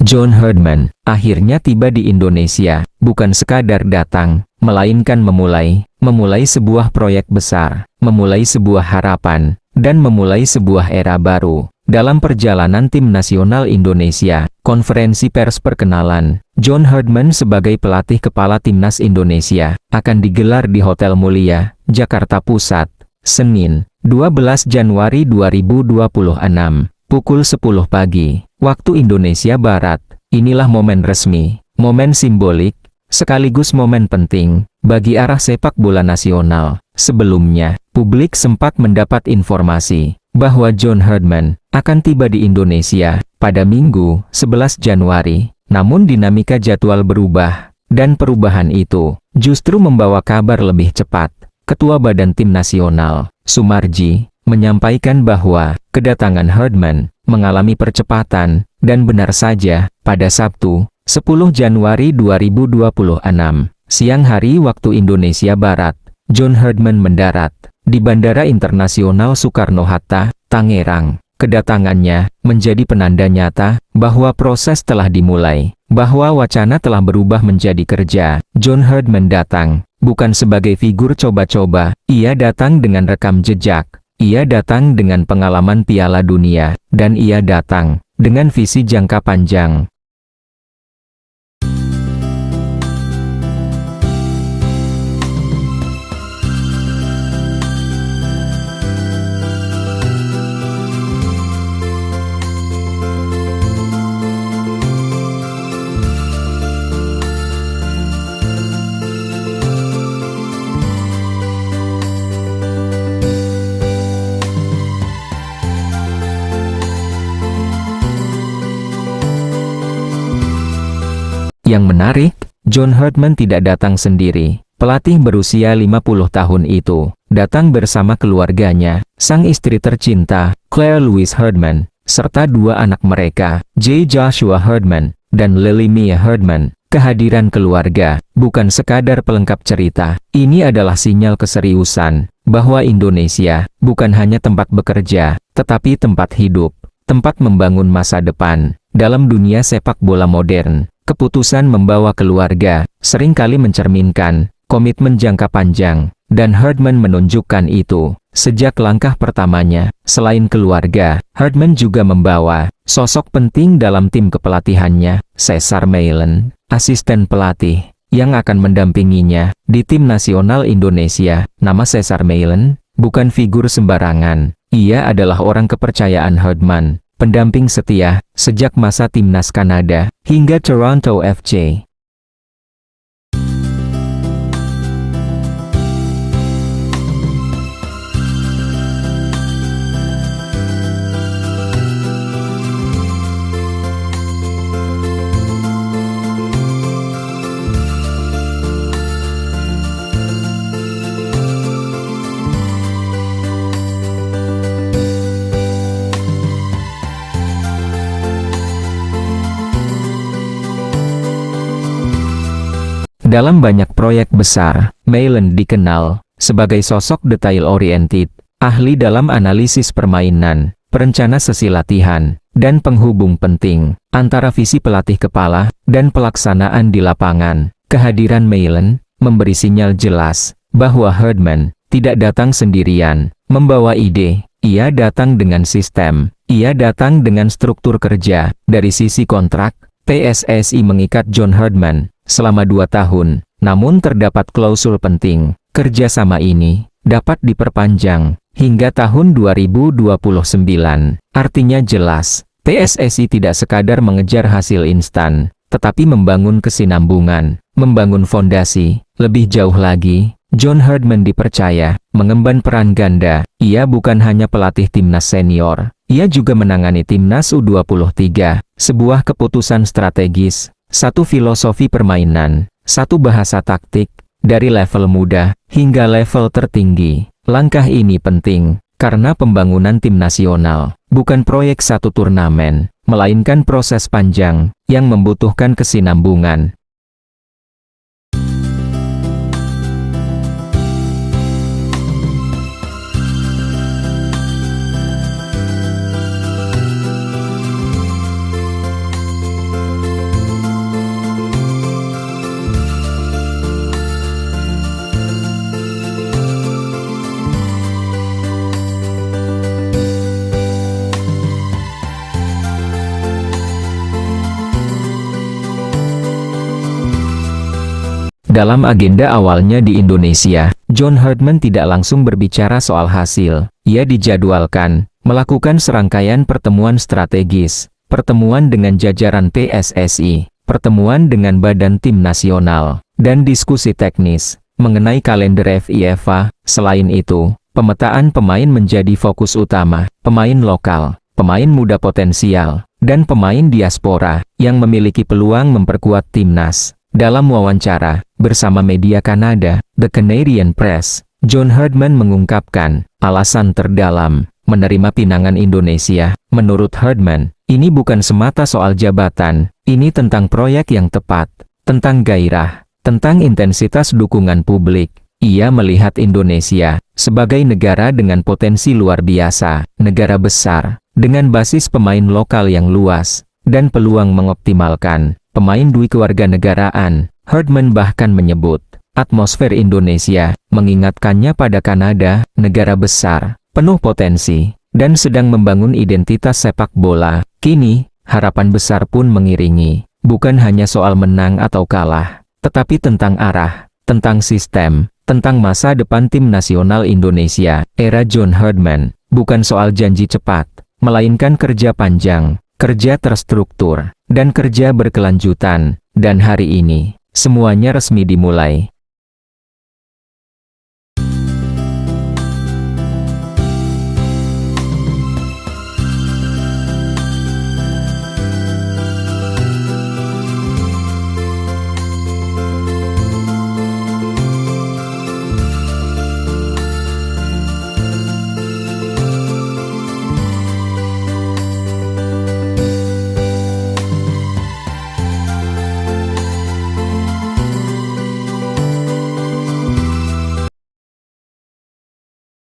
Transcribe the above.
John Herdman akhirnya tiba di Indonesia, bukan sekadar datang, melainkan memulai sebuah proyek besar, memulai sebuah harapan, dan memulai sebuah era baru. Dalam perjalanan tim nasional Indonesia, konferensi pers perkenalan, John Herdman sebagai pelatih kepala timnas Indonesia, akan digelar di Hotel Mulia, Jakarta Pusat, Senin, 12 Januari 2026, pukul 10 pagi. Waktu Indonesia Barat. Inilah momen resmi, momen simbolik, sekaligus momen penting bagi arah sepak bola nasional. Sebelumnya, publik sempat mendapat informasi bahwa John Herdman akan tiba di Indonesia pada Minggu, 11 Januari. Namun dinamika jadwal berubah, dan perubahan itu justru membawa kabar lebih cepat. Ketua Badan Tim Nasional, Sumarji, menyampaikan bahwa kedatangan Herdman mengalami percepatan, dan benar saja, pada Sabtu, 10 Januari 2026, siang hari waktu Indonesia Barat, John Herdman mendarat di Bandara Internasional Soekarno-Hatta, Tangerang. Kedatangannya menjadi penanda nyata bahwa proses telah dimulai, bahwa wacana telah berubah menjadi kerja. John Herdman datang bukan sebagai figur coba-coba, ia datang dengan rekam jejak. Ia datang dengan pengalaman Piala Dunia, dan ia datang dengan visi jangka panjang. Yang menarik, John Herdman tidak datang sendiri. Pelatih berusia 50 tahun itu datang bersama keluarganya, sang istri tercinta, Claire Louise Herdman, serta dua anak mereka, J. Joshua Herdman dan Lily Mia Herdman. Kehadiran keluarga bukan sekadar pelengkap cerita, ini adalah sinyal keseriusan bahwa Indonesia bukan hanya tempat bekerja, tetapi tempat hidup, tempat membangun masa depan. Dalam dunia sepak bola modern, keputusan membawa keluarga seringkali mencerminkan komitmen jangka panjang, dan Herdman menunjukkan itu sejak langkah pertamanya. Selain keluarga, Herdman juga membawa sosok penting dalam tim kepelatihannya, Cesar Meilen, asisten pelatih yang akan mendampinginya di tim nasional Indonesia. Nama Cesar Meilen bukan figur sembarangan, ia adalah orang kepercayaan Herdman, pendamping setia sejak masa timnas Kanada hingga Toronto FC. Dalam banyak proyek besar, Meilen dikenal sebagai sosok detail-oriented, ahli dalam analisis permainan, perencana sesi latihan, dan penghubung penting antara visi pelatih kepala dan pelaksanaan di lapangan. Kehadiran Meilen memberi sinyal jelas bahwa Herdman tidak datang sendirian, membawa ide. Ia datang dengan sistem, ia datang dengan struktur kerja. Dari sisi kontrak, PSSI mengikat John Herdman selama 2 tahun, namun terdapat klausul penting. Kerjasama ini dapat diperpanjang hingga tahun 2029. Artinya jelas, PSSI tidak sekadar mengejar hasil instan, tetapi membangun kesinambungan, membangun fondasi. Lebih jauh lagi, John Herdman dipercaya mengemban peran ganda. Ia bukan hanya pelatih timnas senior, ia juga menangani timnas U23, sebuah keputusan strategis, satu filosofi permainan, satu bahasa taktik, dari level muda hingga level tertinggi. Langkah ini penting, karena pembangunan tim nasional bukan proyek satu turnamen, melainkan proses panjang yang membutuhkan kesinambungan. Dalam agenda awalnya di Indonesia, John Herdman tidak langsung berbicara soal hasil. Ia dijadwalkan melakukan serangkaian pertemuan strategis, pertemuan dengan jajaran PSSI, pertemuan dengan badan tim nasional, dan diskusi teknis mengenai kalender FIFA. Selain itu, pemetaan pemain menjadi fokus utama. Pemain lokal, pemain muda potensial, dan pemain diaspora yang memiliki peluang memperkuat timnas. Dalam wawancara bersama media Kanada, The Canadian Press, John Herdman mengungkapkan alasan terdalam menerima pinangan Indonesia. Menurut Herdman, ini bukan semata soal jabatan, ini tentang proyek yang tepat, tentang gairah, tentang intensitas dukungan publik. Ia melihat Indonesia sebagai negara dengan potensi luar biasa, negara besar, dengan basis pemain lokal yang luas, dan peluang mengoptimalkan pemain kewarganegaraan. Herdman bahkan menyebut, atmosfer Indonesia mengingatkannya pada Kanada, negara besar, penuh potensi, dan sedang membangun identitas sepak bola. Kini, harapan besar pun mengiringi, bukan hanya soal menang atau kalah, tetapi tentang arah, tentang sistem, tentang masa depan tim nasional Indonesia. Era John Herdman bukan soal janji cepat, melainkan kerja panjang, kerja terstruktur, dan kerja berkelanjutan. Dan hari ini, semuanya resmi dimulai.